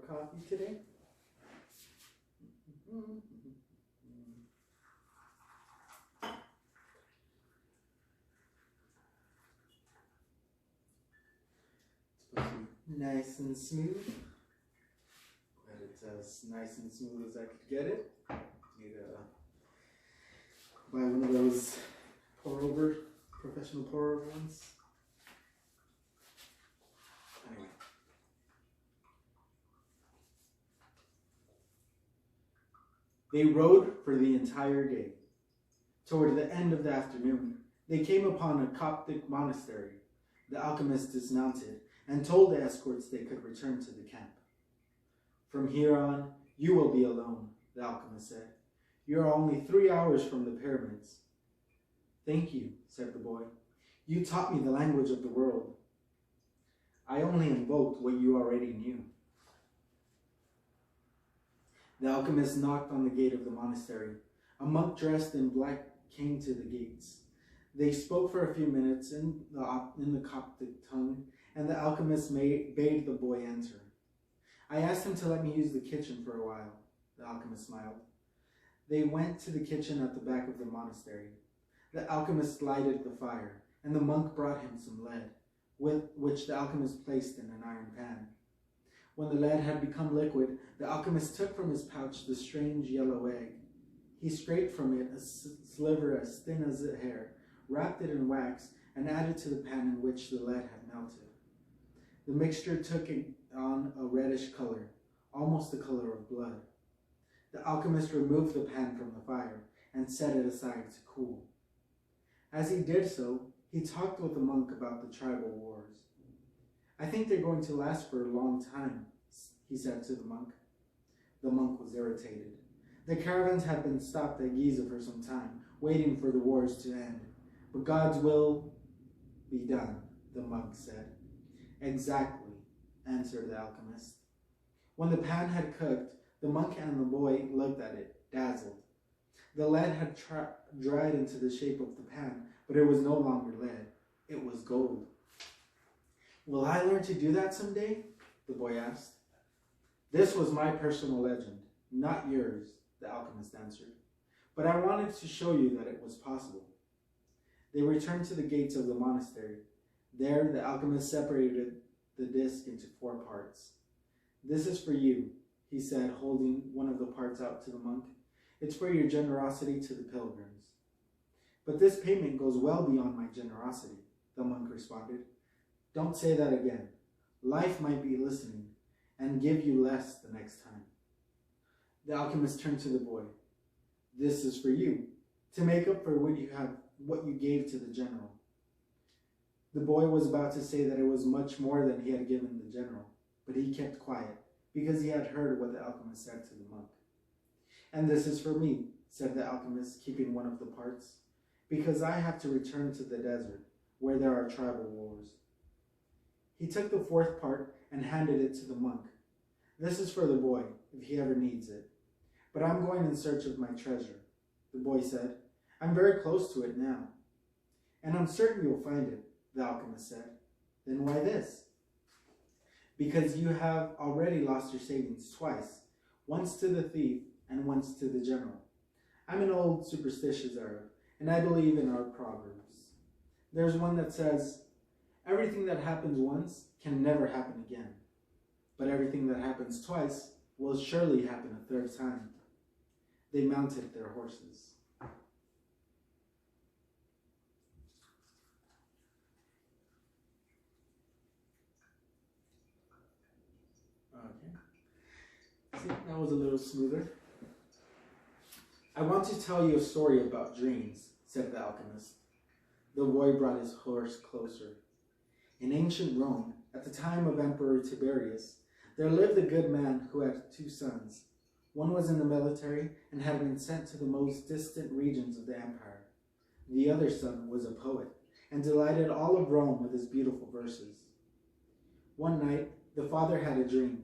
of coffee today. It's supposed to be nice and smooth. But it's as nice and smooth as I could get it. Need to buy one of those professional pour over ones. Anyway. They rode for the entire day. Toward the end of the afternoon, they came upon a Coptic monastery. The alchemist dismounted and told the escorts they could return to the camp. From here on, you will be alone, the alchemist said. You are only 3 hours from the pyramids. Thank you, said the boy. You taught me the language of the world. I only invoked what you already knew. The alchemist knocked on the gate of the monastery. A monk dressed in black came to the gates. They spoke for a few minutes in the Coptic tongue, and the alchemist bade the boy enter. I asked him to let me use the kitchen for a while, the alchemist smiled. They went to the kitchen at the back of the monastery. The alchemist lighted the fire, and the monk brought him some lead, which the alchemist placed in an iron pan. When the lead had become liquid, the alchemist took from his pouch the strange yellow egg. He scraped from it a sliver as thin as a hair, wrapped it in wax, and added to the pan in which the lead had melted. The mixture took on a reddish color, almost the color of blood. The alchemist removed the pan from the fire and set it aside to cool. As he did so, he talked with the monk about the tribal wars. I think they're going to last for a long time, he said to the monk. The monk was irritated. The caravans had been stopped at Giza for some time, waiting for the wars to end. But God's will be done, the monk said. Exactly, answered the alchemist. When the pan had cooked, the monk and the boy looked at it, dazzled. The lead had dried into the shape of the pan, but it was no longer lead. It was gold. Will I learn to do that someday? The boy asked. This was my personal legend, not yours, the alchemist answered. But I wanted to show you that it was possible. They returned to the gates of the monastery. There, the alchemist separated the disc into 4 parts. This is for you, he said, holding one of the parts out to the monk. It's for your generosity to the pilgrims. But this payment goes well beyond my generosity, the monk responded. Don't say that again. Life might be listening and give you less the next time. The alchemist turned to the boy. This is for you, to make up for what you gave to the general. The boy was about to say that it was much more than he had given the general, but he kept quiet because he had heard what the alchemist said to the monk. And this is for me, said the alchemist, keeping one of the parts, because I have to return to the desert where there are tribal wars. He took the 4th part and handed it to the monk. This is for the boy, if he ever needs it. But I'm going in search of my treasure, the boy said. I'm very close to it now. And I'm certain you'll find it, the alchemist said. Then why this? Because you have already lost your savings twice, once to the thief and once to the general. I'm an old superstitious Arab, and I believe in our proverbs. There's one that says, everything that happens once can never happen again, but everything that happens twice will surely happen a 3rd time. They mounted their horses. Okay. See, that was a little smoother. I want to tell you a story about dreams, said the alchemist. The boy brought his horse closer. In ancient Rome, at the time of Emperor Tiberius, there lived a good man who had 2 sons. One was in the military and had been sent to the most distant regions of the empire. The other son was a poet and delighted all of Rome with his beautiful verses. One night, the father had a dream.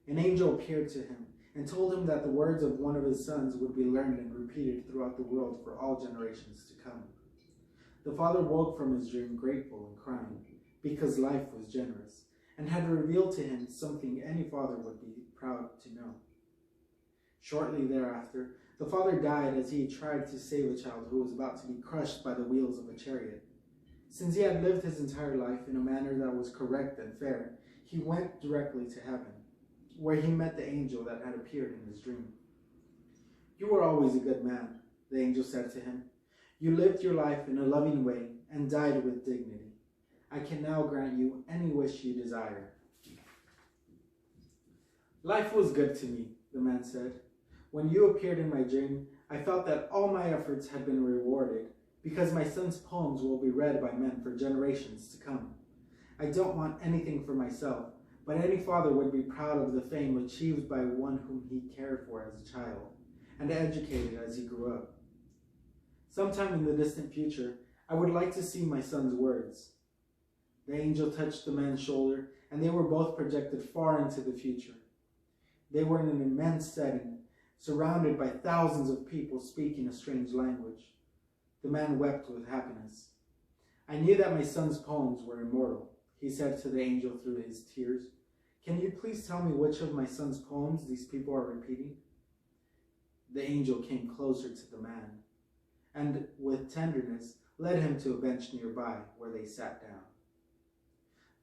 An angel appeared to him and told him that the words of one of his sons would be learned and repeated throughout the world for all generations to come. The father woke from his dream grateful and crying, because life was generous, and had revealed to him something any father would be proud to know. Shortly thereafter, the father died as he tried to save a child who was about to be crushed by the wheels of a chariot. Since he had lived his entire life in a manner that was correct and fair, he went directly to heaven, where he met the angel that had appeared in his dream. "You were always a good man," the angel said to him. "You lived your life in a loving way and died with dignity. I can now grant you any wish you desire." "Life was good to me," the man said. "When you appeared in my dream, I felt that all my efforts had been rewarded, because my son's poems will be read by men for generations to come. I don't want anything for myself, but any father would be proud of the fame achieved by one whom he cared for as a child, and educated as he grew up. Sometime in the distant future, I would like to see my son's words." The angel touched the man's shoulder, and they were both projected far into the future. They were in an immense setting, surrounded by thousands of people speaking a strange language. The man wept with happiness. "I knew that my son's poems were immortal," he said to the angel through his tears. "Can you please tell me which of my son's poems these people are repeating?" The angel came closer to the man, and with tenderness led him to a bench nearby, where they sat down.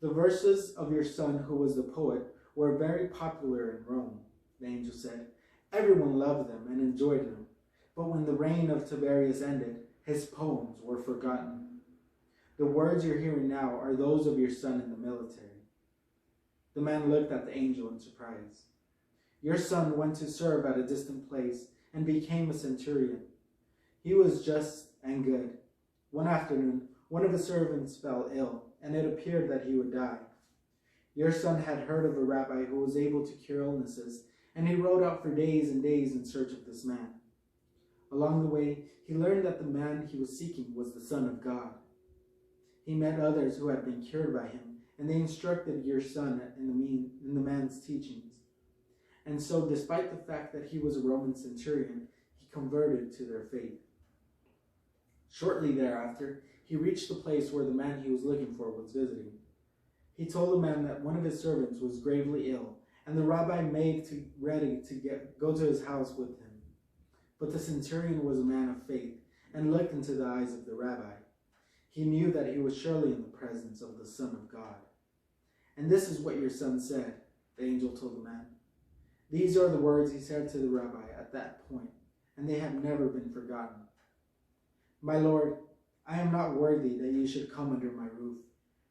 "The verses of your son, who was the poet, were very popular in Rome," the angel said. "Everyone loved them and enjoyed them. But when the reign of Tiberius ended, his poems were forgotten. The words you're hearing now are those of your son in the military." The man looked at the angel in surprise. "Your son went to serve at a distant place and became a centurion. He was just and good. One afternoon, one of his servants fell ill, and it appeared that he would die. Your son had heard of a rabbi who was able to cure illnesses, and he rode out for days and days in search of this man. Along the way, he learned that the man he was seeking was the Son of God. He met others who had been cured by him, and they instructed your son in the man's teachings. And so, despite the fact that he was a Roman centurion, he converted to their faith. Shortly thereafter, he reached the place where the man he was looking for was visiting. He told the man that one of his servants was gravely ill, and the rabbi made ready to go to his house with him. But the centurion was a man of faith, and looked into the eyes of the rabbi. He knew that he was surely in the presence of the Son of God. "And this is what your son said," the angel told the man. These are the words he said to the rabbi at that point, and they have never been forgotten. "My Lord, I am not worthy that you should come under my roof,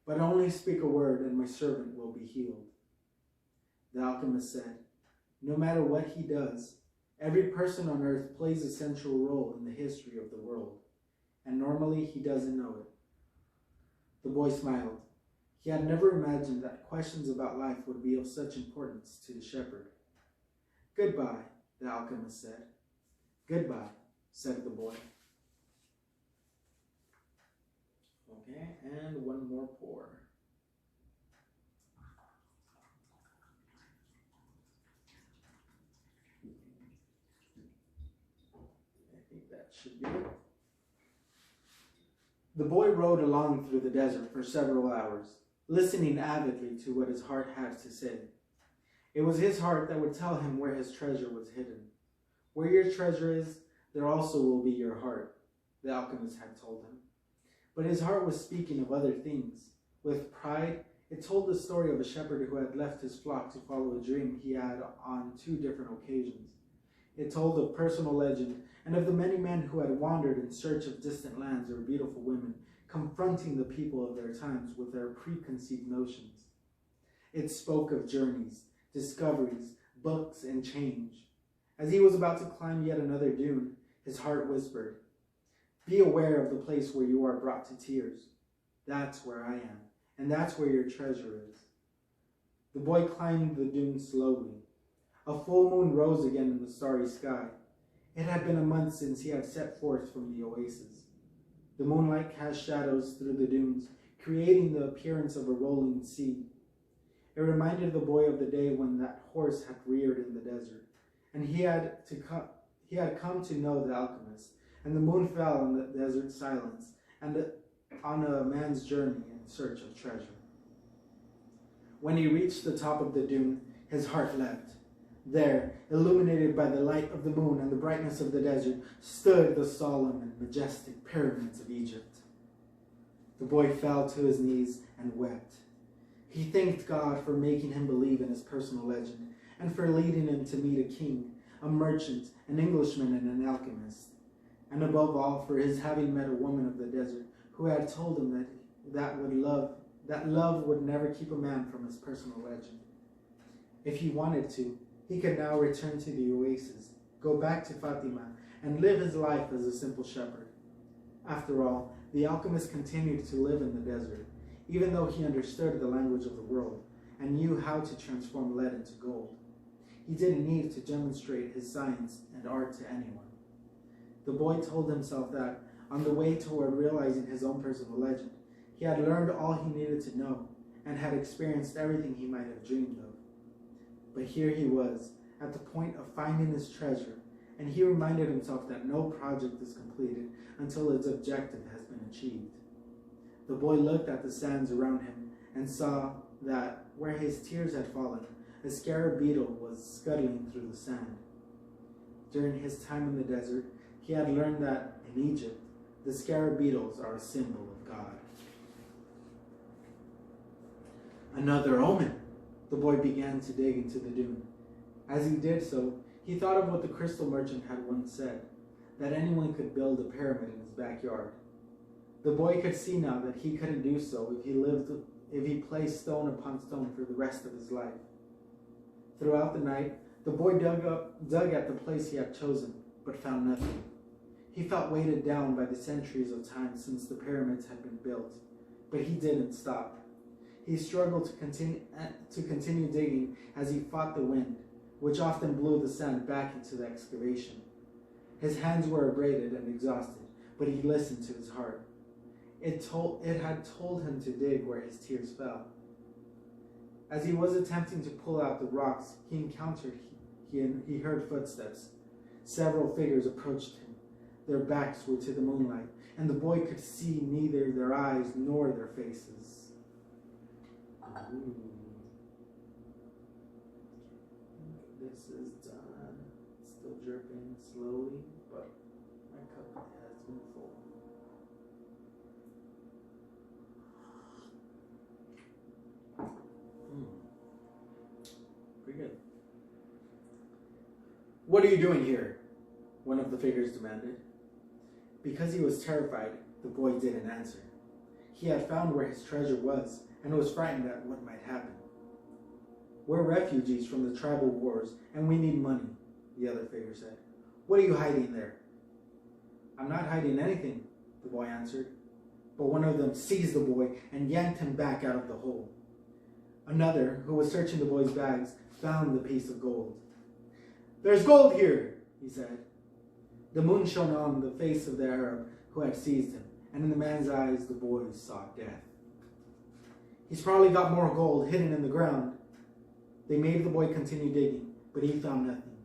but only speak a word and my servant will be healed." The alchemist said, "No matter what he does, every person on earth plays a central role in the history of the world, and normally he doesn't know it." The boy smiled. He had never imagined that questions about life would be of such importance to the shepherd. "Goodbye," the alchemist said. "Goodbye," said the boy. Okay, and one more pour. I think that should be it. The boy rode along through the desert for several hours, listening avidly to what his heart had to say. It was his heart that would tell him where his treasure was hidden. "Where your treasure is, there also will be your heart," the alchemist had told him. But his heart was speaking of other things. With pride, it told the story of a shepherd who had left his flock to follow a dream he had on 2 different occasions. It told of personal legend and of the many men who had wandered in search of distant lands or beautiful women, confronting the people of their times with their preconceived notions. It spoke of journeys, discoveries, books, and change. As he was about to climb yet another dune, his heart whispered, "Be aware of the place where you are brought to tears. That's where I am, and that's where your treasure is." The boy climbed the dune slowly. A full moon rose again in the starry sky. It had been a month since he had set forth from the oasis. The moonlight cast shadows through the dunes, creating the appearance of a rolling sea. It reminded the boy of the day when that horse had reared in the desert, and he had come to know the alchemist, and the moon fell on the desert silence, and on a man's journey in search of treasure. When he reached the top of the dune, his heart leapt. There, illuminated by the light of the moon and the brightness of the desert, stood the solemn and majestic pyramids of Egypt. The boy fell to his knees and wept. He thanked God for making him believe in his personal legend and for leading him to meet a king, a merchant, an Englishman, and an alchemist, and above all for his having met a woman of the desert who had told him that love would never keep a man from his personal legend. If he wanted to, he could now return to the oasis, go back to Fatima, and live his life as a simple shepherd. After all, the alchemist continued to live in the desert, even though he understood the language of the world and knew how to transform lead into gold. He didn't need to demonstrate his science and art to anyone. The boy told himself that, on the way toward realizing his own personal legend, he had learned all he needed to know and had experienced everything he might have dreamed of. But here he was, at the point of finding his treasure, and he reminded himself that no project is completed until its objective has been achieved. The boy looked at the sands around him and saw that, where his tears had fallen, a scarab beetle was scuttling through the sand. During his time in the desert, he had learned that, in Egypt, the scarab beetles are a symbol of God. Another omen! The boy began to dig into the dune. As he did so, he thought of what the crystal merchant had once said, that anyone could build a pyramid in his backyard. The boy could see now that he couldn't do so if he placed stone upon stone for the rest of his life. Throughout the night, the boy dug at the place he had chosen, but found nothing. He felt weighted down by the centuries of time since the pyramids had been built, but he didn't stop. He struggled to continue digging as he fought the wind, which often blew the sand back into the excavation. His hands were abraded and exhausted, but he listened to his heart. It had told him to dig where his tears fell. As he was attempting to pull out the rocks, he heard footsteps. Several figures approached him. Their backs were to the moonlight, and the boy could see neither their eyes nor their faces. Ooh. This is done. Still dripping slowly, but my cup has been full. Pretty good. What are you doing here? One of the figures demanded. Because he was terrified, the boy didn't answer. He had found where his treasure was and was frightened at what might happen. We're refugees from the tribal wars and we need money, the other figure said. What are you hiding there? I'm not hiding anything, the boy answered. But one of them seized the boy and yanked him back out of the hole. Another, who was searching the boy's bags, found the piece of gold. There's gold here, he said. The moon shone on the face of the Arab who had seized him, and in the man's eyes the boy saw death. He's probably got more gold hidden in the ground. They made the boy continue digging, but he found nothing.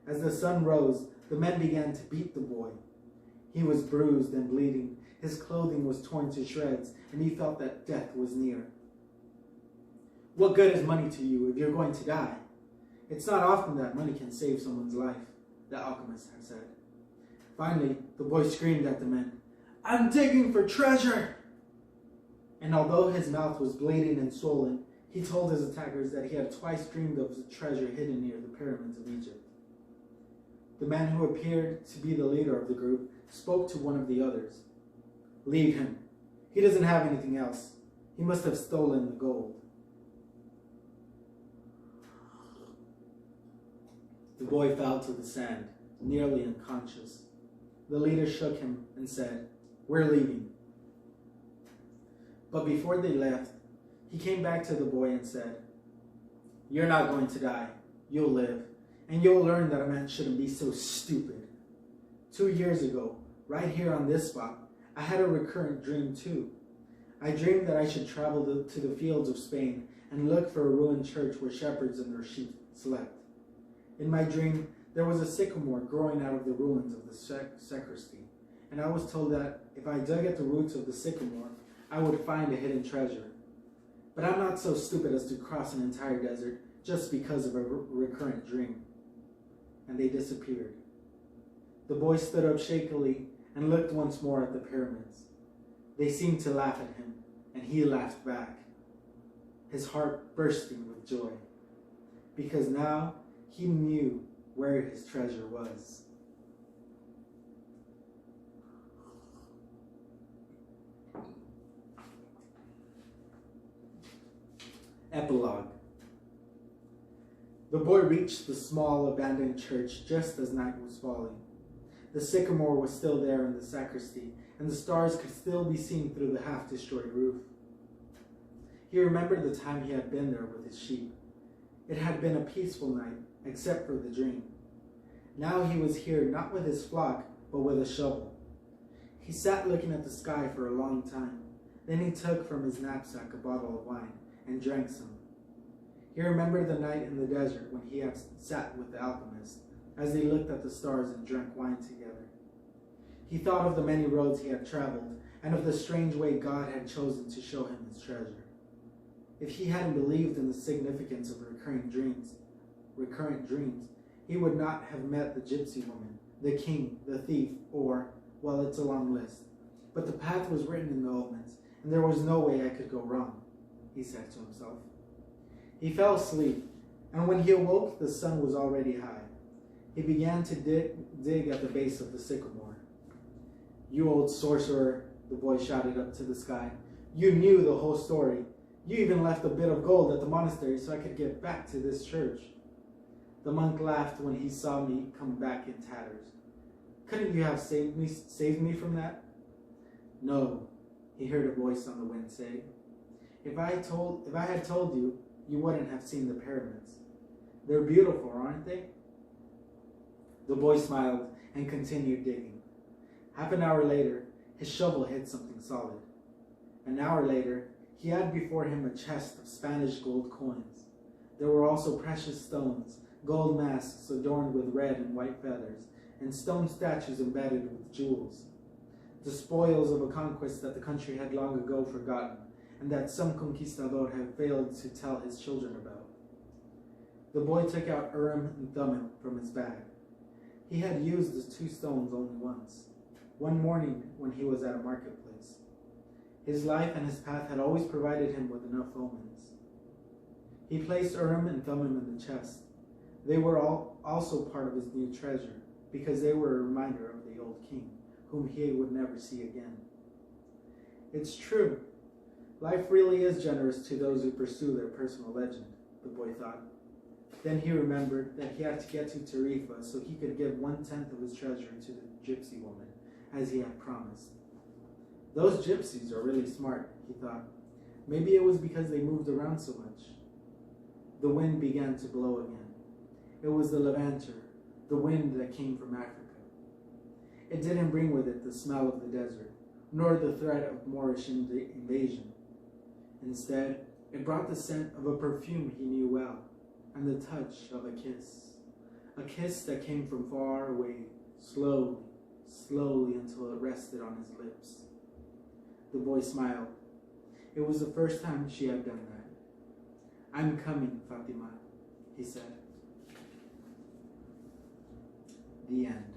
As the sun rose, the men began to beat the boy. He was bruised and bleeding. His clothing was torn to shreds, and he felt that death was near. What good is money to you if you're going to die? It's not often that money can save someone's life, the alchemist had said. Finally, the boy screamed at the men, I'm digging for treasure! And although his mouth was bleeding and swollen, he told his attackers that he had twice dreamed of the treasure hidden near the pyramids of Egypt. The man who appeared to be the leader of the group spoke to one of the others. Leave him. He doesn't have anything else. He must have stolen the gold. The boy fell to the sand, nearly unconscious. The leader shook him and said, We're leaving. But before they left, he came back to the boy and said, You're not going to die. You'll live. And you'll learn that a man shouldn't be so stupid. 2 years ago, right here on this spot, I had a recurrent dream too. I dreamed that I should travel to the fields of Spain and look for a ruined church where shepherds and their sheep slept. In my dream, there was a sycamore growing out of the ruins of the sacristy, and I was told that if I dug at the roots of the sycamore, I would find a hidden treasure. But I'm not so stupid as to cross an entire desert just because of a recurrent dream. And they disappeared. The boy stood up shakily and looked once more at the pyramids. They seemed to laugh at him, and he laughed back, his heart bursting with joy, because now he knew where his treasure was. Epilogue. The boy reached the small abandoned church just as night was falling. The sycamore was still there in the sacristy, and the stars could still be seen through the half-destroyed roof. He remembered the time he had been there with his sheep. It had been a peaceful night, except for the dream. Now he was here not with his flock, but with a shovel. He sat looking at the sky for a long time. Then he took from his knapsack a bottle of wine and drank some. He remembered the night in the desert when he had sat with the alchemist, as they looked at the stars and drank wine together. He thought of the many roads he had traveled, and of the strange way God had chosen to show him his treasure. If he hadn't believed in the significance of recurrent dreams, he would not have met the gypsy woman, the king, the thief, or, well, it's a long list. But the path was written in the omens, and there was no way I could go wrong, he said to himself. He fell asleep, and when he awoke, the sun was already high. He began to dig at the base of the sycamore. "You old sorcerer," the boy shouted up to the sky. "You knew the whole story. You even left a bit of gold at the monastery so I could get back to this church." The monk laughed when he saw me come back in tatters. "Couldn't you have saved me from that?" "No," he heard a voice on the wind say. If I had told you, you wouldn't have seen the pyramids. They're beautiful, aren't they?" The boy smiled and continued digging. Half an hour later, his shovel hit something solid. An hour later, he had before him a chest of Spanish gold coins. There were also precious stones, gold masks adorned with red and white feathers, and stone statues embedded with jewels. The spoils of a conquest that the country had long ago forgotten, and that some conquistador had failed to tell his children about. The boy took out Urim and Thummim from his bag. He had used the two stones only once, one morning when he was at a marketplace. His life and his path had always provided him with enough omens. He placed Urim and Thummim in the chest. They were also part of his new treasure, because they were a reminder of the old king, whom he would never see again. It's true. Life really is generous to those who pursue their personal legend, the boy thought. Then he remembered that he had to get to Tarifa so he could give 1/10 of his treasure to the gypsy woman, as he had promised. Those gypsies are really smart, he thought. Maybe it was because they moved around so much. The wind began to blow again. It was the Levanter, the wind that came from Africa. It didn't bring with it the smell of the desert, nor the threat of Moorish invasion. Instead, it brought the scent of a perfume he knew well, and the touch of a kiss that came from far away, slowly, slowly until it rested on his lips. The boy smiled. It was the first time she had done that. "I'm coming, Fatima," he said. The end.